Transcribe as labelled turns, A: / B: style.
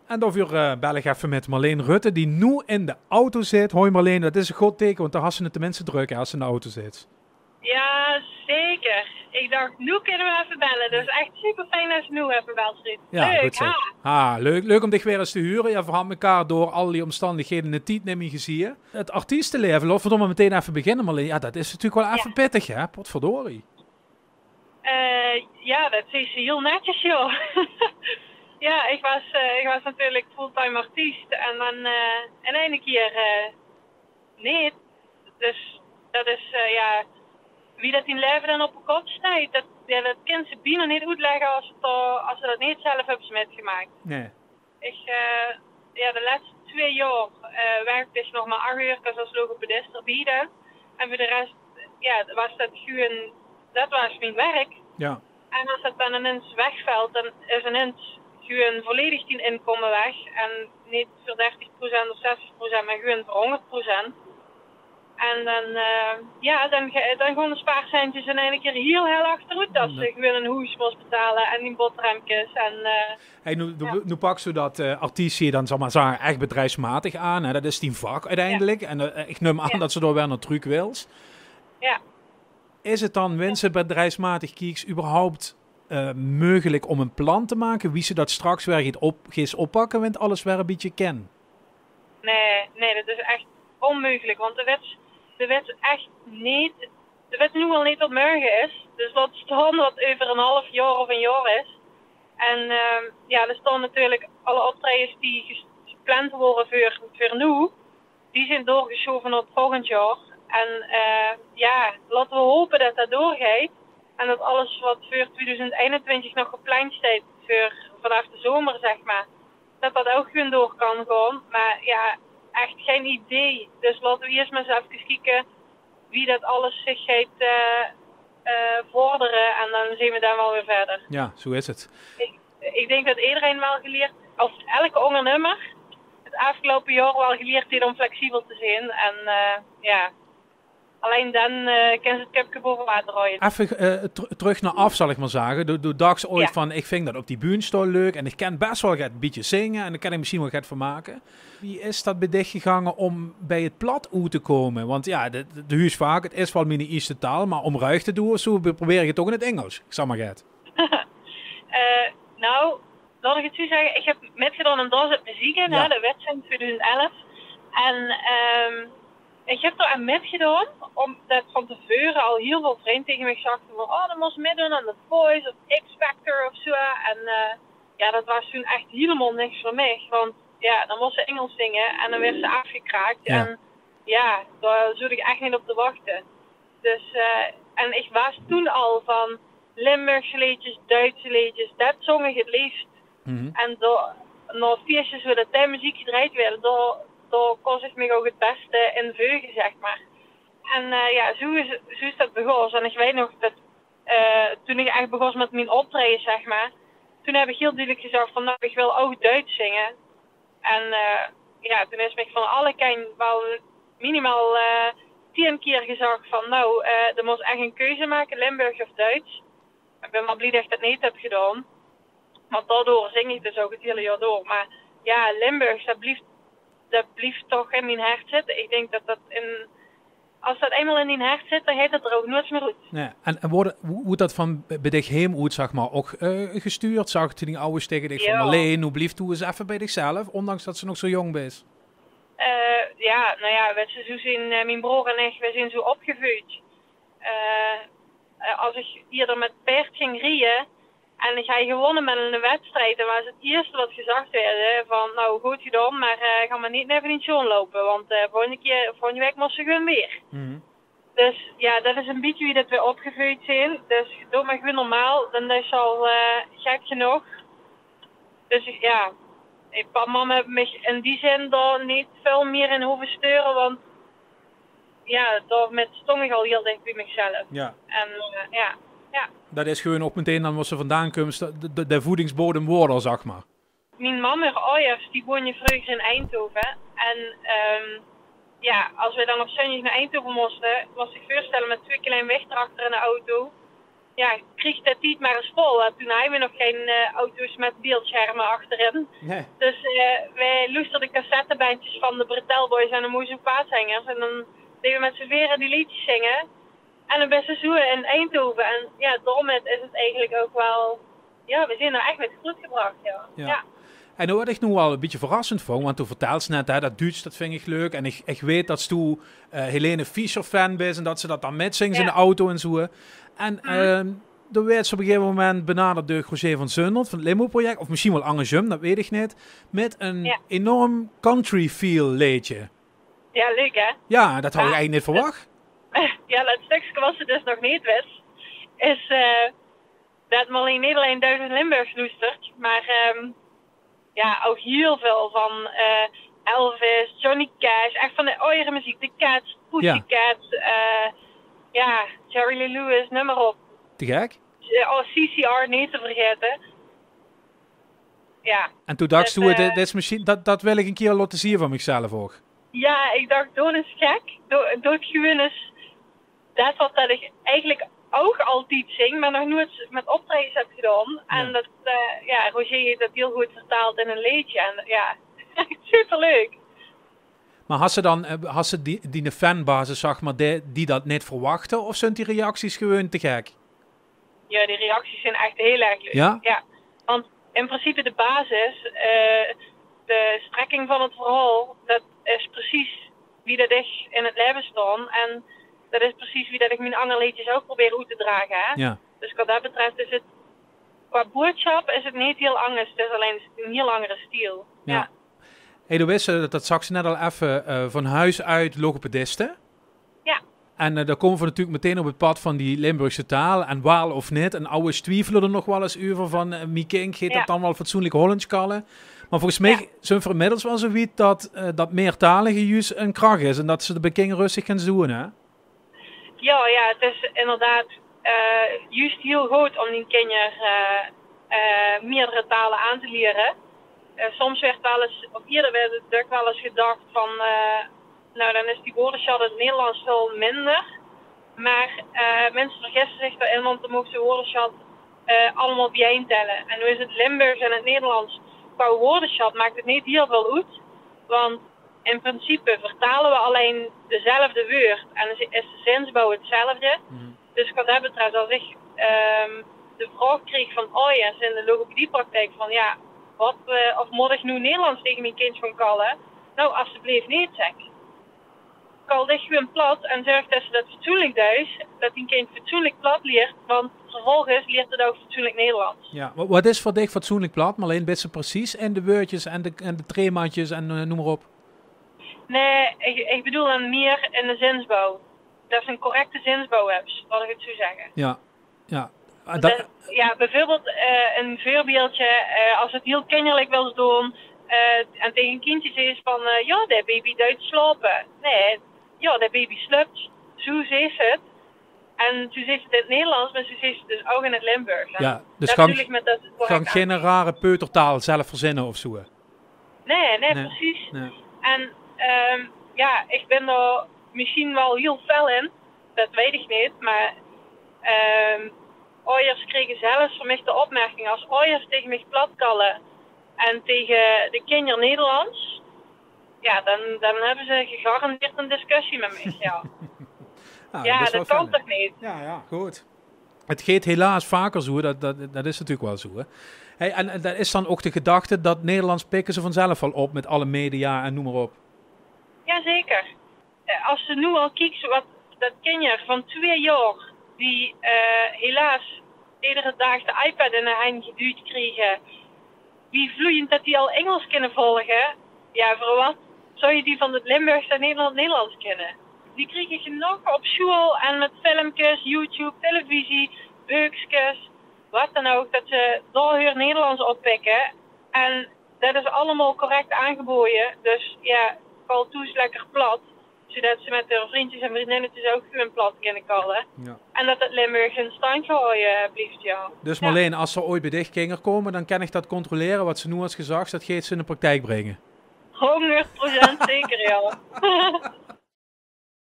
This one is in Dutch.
A: En daarvoor bel ik even met Marleen Rutte, die nu in de auto zit. Hoi Marleen, dat is een goed teken, want dan hassen het de mensen druk als ze in de auto zit.
B: Ja, zeker. Ik dacht, nu kunnen we even bellen. Dus echt super fijn dat je nu even belt, Ruud.
A: Ja,
B: leuk,
A: goed zo. Leuk om dich weer eens te huren. Ja, we hebben elkaar door al die omstandigheden de tijd niet meer gezien. Het artiestenleven, laten we maar meteen even beginnen Marleen. Ja, dat is natuurlijk wel even pittig, hè? Potverdorie.
B: Ja, dat is heel netjes, joh. Ja, ik was natuurlijk fulltime artiest en dan in één keer niet. Dus dat is, wie dat in leven dan op een kop staat, dat kan ze bijna niet uitleggen als ze dat niet zelf hebben metgemaakt.
A: Nee.
B: De laatste 2 jaar werkte ik nog maar 8 uur als logopedist erbij. En voor de rest, was dat gewoon, dat was mijn werk.
A: Ja.
B: En als dat dan ineens wegvalt, dan is ineens gewoon volledig die inkomen weg. En niet voor 30% of 60%, maar gewoon voor 100%. En dan gaan de spaarcentjes in één keer heel achteruit. Dat ze gewoon een huis moest betalen en die boterhammetjes.
A: Nu pak ze dat artiest dan, zal maar zeggen, echt bedrijfsmatig aan. Hè? Dat is die vak uiteindelijk. Ja. En ik neem aan dat ze door wel naar truc wils.
B: Ja.
A: Is het dan, wensen bedrijfsmatig kieks, überhaupt mogelijk om een plan te maken? Wie ze dat straks weer gaat oppakken, want alles weer een beetje ken?
B: Nee, dat is echt onmogelijk. Want de wet echt niet. De wet nu al niet wat morgen is. Dus dat staan wat over een half jaar of een jaar is. En er staan natuurlijk alle optredens die gepland worden voor nu. Die zijn doorgeschoven op volgend jaar. En laten we hopen dat dat doorgaat. En dat alles wat voor 2021 nog gepland staat voor vanaf de zomer, zeg maar, dat ook gewoon door kan gaan. Maar ja, echt geen idee. Dus laten we eerst maar eens even kijken wie dat alles zich gaat vorderen. En dan zien we dan wel weer verder.
A: Ja, zo is het.
B: Ik denk dat iedereen wel geleerd, of elke ondernemer, het afgelopen jaar wel geleerd heeft om flexibel te zijn. En alleen dan kan ze het kipje boven water gooien.
A: Even terug naar af, zal ik maar zeggen. Doe dags ooit van, ik vind dat op die bühne leuk en ik kan best wel een beetje zingen en daar kan ik misschien wel van maken. Wie is dat bij dich gegaan om bij het plat uit te komen? Want ja, de huis vaak, het is wel mijn eerste taal, maar om ruig te doen, zo probeer je het toch in het Engels. Ik zeg maar het.
B: Laat ik het zo zeggen, ik heb metgedaan in Dans het Muziek, de wedstrijd 2011. En ik heb er aan metgedaan, omdat van tevoren al heel veel vrienden tegen me gezegd van, dat moest meedoen aan The Voice of X Factor of zo. En dat was toen echt helemaal niks voor mij. Want dan moest ze Engels zingen en dan werd ze afgekraakt.
A: Ja.
B: En daar zocht ik echt niet op te wachten. Dus, en ik was toen al van Limburgse liedjes, Duitse liedjes, dat zong ik het liefst.
A: Mm-hmm.
B: En naar feestjes waar de thuismuziek gedraaid werd, daar kon ik me ook het beste in veugen, zeg maar. En zo is dat begonnen. En ik weet nog dat toen ik echt begon met mijn optreden, zeg maar, toen heb ik heel duidelijk gezegd van, ik wil ook Duits zingen. En toen is me van alle kanten wel minimaal 10 keer gezegd van, er moet echt een keuze maken, Limburg of Duits. Ik ben wel blij dat ik dat niet heb gedaan. Want daardoor zing ik dus ook het hele jaar door. Maar ja, Limburg, dat blijft toch in mijn hart zitten. Ik denk dat als dat eenmaal in mijn hart zit, dan gaat het er ook nooit meer uit.
A: Ja, en wordt dat van bij dich heen uit, zeg maar, ook gestuurd? Zag je die ouders tegen dich van Marleen, hoe blieft toe eens even bij zichzelf, ondanks dat ze nog zo jong is?
B: We zijn, mijn broer en ik, we zijn zo opgevoed. Als ik eerder met paard ging rijden en ik had gewonnen met een wedstrijd, dan was het eerste wat gezegd werd van, goed gedaan, maar ga maar niet naar een show lopen, want volgende week moest ze gewoon weer.
A: Mm-hmm.
B: Dus ja, dat is een beetje wie dat we opgevoed zijn. Dus doe maar gewoon normaal, dan is al gek genoeg. Dus ja, mama heeft me in die zin daar niet veel meer in hoeven steuren, want daar met stond ik al heel dicht bij mezelf.
A: Ja.
B: En ja.
A: Dat is gewoon ook meteen dan waar ze vandaan komt, de voedingsbodem worden, zeg maar.
B: Mijn mama, ouders, die wonen vroeger in Eindhoven. En als we dan op zondag naar Eindhoven moesten, was ik voorstellen met 2 kleine weg erachter in de auto. kreeg dat niet maar eens vol. En toen hadden we nog geen auto's met beeldschermen achterin.
A: Nee.
B: Dus wij luisterden cassettebandjes van de Bretel Boys en de Moes en Paatzangers. En dan deden we met z'n veren die liedjes zingen. En dan best zo in Eindhoven. En ja, daarom is het eigenlijk ook wel... Ja, we zijn er echt met goed gebracht, ja.
A: En wat ik nu wel een beetje verrassend vond, want toen vertelde ze net, hè, dat Duits, dat vind ik leuk. En ik weet dat ze toen Helene Fischer fan is en dat ze dat dan metzingt in de auto en zo. En toen werd ze op een gegeven moment benaderd door Roger van Zundert van het Limo-project, of misschien wel Angejum, dat weet ik niet, met een enorm country feel liedje.
B: Ja, leuk hè?
A: Ja, dat had ik eigenlijk niet verwacht.
B: Ja, dat stukje wat ze dus nog niet wist, is dat Marleen niet alleen Duits Limburgs luistert, maar ook heel veel van Elvis, Johnny Cash, echt van de oudere muziek, de Cats, Pussycats, Jerry Lee Lewis, noem maar op.
A: Te gek?
B: CCR niet te vergeten. Ja.
A: En toen dacht je, dat wil ik een keer laten zien van mezelf ook.
B: Ja, ik dacht, doe eens gek. Doe het gewoon eens dat ik eigenlijk ook altijd zing, maar nog nooit met optredens heb gedaan. En dat, Roger heeft dat heel goed vertaald in een liedje. En ja, superleuk.
A: Maar had ze die fanbasis, zeg maar, die dat niet verwachten? Of zijn die reacties gewoon te gek?
B: Ja, die reacties zijn echt heel erg leuk.
A: Ja?
B: Ja, want in principe de basis, de strekking van het verhaal, dat is precies wie dat is in het leven staan. En dat is precies wie dat ik mijn andere liedjes ook probeer uit te dragen. Hè?
A: Ja.
B: Dus wat dat betreft is het, qua boodschap is het niet heel anders. Het is alleen een heel andere stijl. Ja.
A: Hey, du wist dat zag ze net al even van huis uit logopedisten.
B: Ja.
A: En daar komen we natuurlijk meteen op het pad van die Limburgse taal. En waal of niet. En oude twijfelen er nog wel eens over van Miekink gaat dat dan wel fatsoenlijk Hollands kallen. Maar volgens mij zijn we inmiddels wel zoiets dat meertalige juist een kracht is. En dat ze de bekingen rustig gaan zoeken, hè?
B: Ja, het is inderdaad juist heel goed om die kinderen meerdere talen aan te leren. Soms werd wel eens, of eerder werd het ook wel eens gedacht van, dan is die woordenschat in het Nederlands veel minder. Maar mensen vergissen zich daarin, want dan mogen ze woordenschat allemaal bijtellen. En nu is het Limburgs en het Nederlands, qua woordenschat maakt het niet heel veel uit. Want in principe vertalen we alleen dezelfde woord en is de zinsbouw hetzelfde. Dus wat dat betreft, als ik de vraag kreeg van ooiers in de logopediepraktijk van of moet ik nu Nederlands tegen mijn kind gaan kallen? Nou, alsjeblieft niet, zeg. Kal dich gewoon plat en zorg dat ze dat fatsoenlijk thuis, dat die kind fatsoenlijk plat leert, want vervolgens leert het ook fatsoenlijk Nederlands.
A: Ja, wat is voor dich fatsoenlijk plat? Maar alleen best precies en de woordjes en de tremaatjes en noem maar op.
B: Nee, ik bedoel dan meer in de zinsbouw. Dat ze een correcte zinsbouw hebt, wat ik het zo zeggen.
A: Ja.
B: Bijvoorbeeld een voorbeeldje, als het heel kinderlijk wil doen en tegen kindjes is van, de baby duidt slapen. Nee, de baby slaapt. Zo is het. En zo is het in het Nederlands, maar zo is het dus ook in het Limburgs.
A: Ja, dus kan geen rare peutertaal zelf verzinnen of zo?
B: Nee, precies.
A: Nee.
B: En ik ben er misschien wel heel fel in, dat weet ik niet, maar ooiers kregen zelfs van mij de opmerking, als ooiers tegen mij platkallen en tegen de kinderen Nederlands, dan hebben ze gegarandeerd een discussie met mij. Ja, dat kan toch niet?
A: Ja, goed. Het gaat helaas vaker zo, dat is natuurlijk wel zo. Hè? Hey, en dat is dan ook de gedachte dat Nederlands pikken ze vanzelf al op met alle media en noem maar op.
B: Jazeker. Als ze nu al kijken wat dat kinderen van 2 jaar, die helaas iedere dag de iPad in de hand geduwd kregen, wie vloeiend dat die al Engels kunnen volgen, voor wat zou je die van het Limburgs en Nederlands kennen? Die kregen genoeg op school en met filmpjes, YouTube, televisie, boekjes, wat dan ook, dat ze daar weer Nederlands oppikken. En dat is allemaal correct aangeboden. Dus val toes lekker plat. Zodat ze met hun vriendjes en vriendinnetjes ook gewoon plat kunnen kallen. Ja. En dat het Limburg een standje houden blijft,
A: Dus Marleen, als ze ooit bij dichtkinger komen, dan kan ik dat controleren. Wat ze nu als gezegd, dat gaat ze in de praktijk brengen.
B: 100% zeker, ja.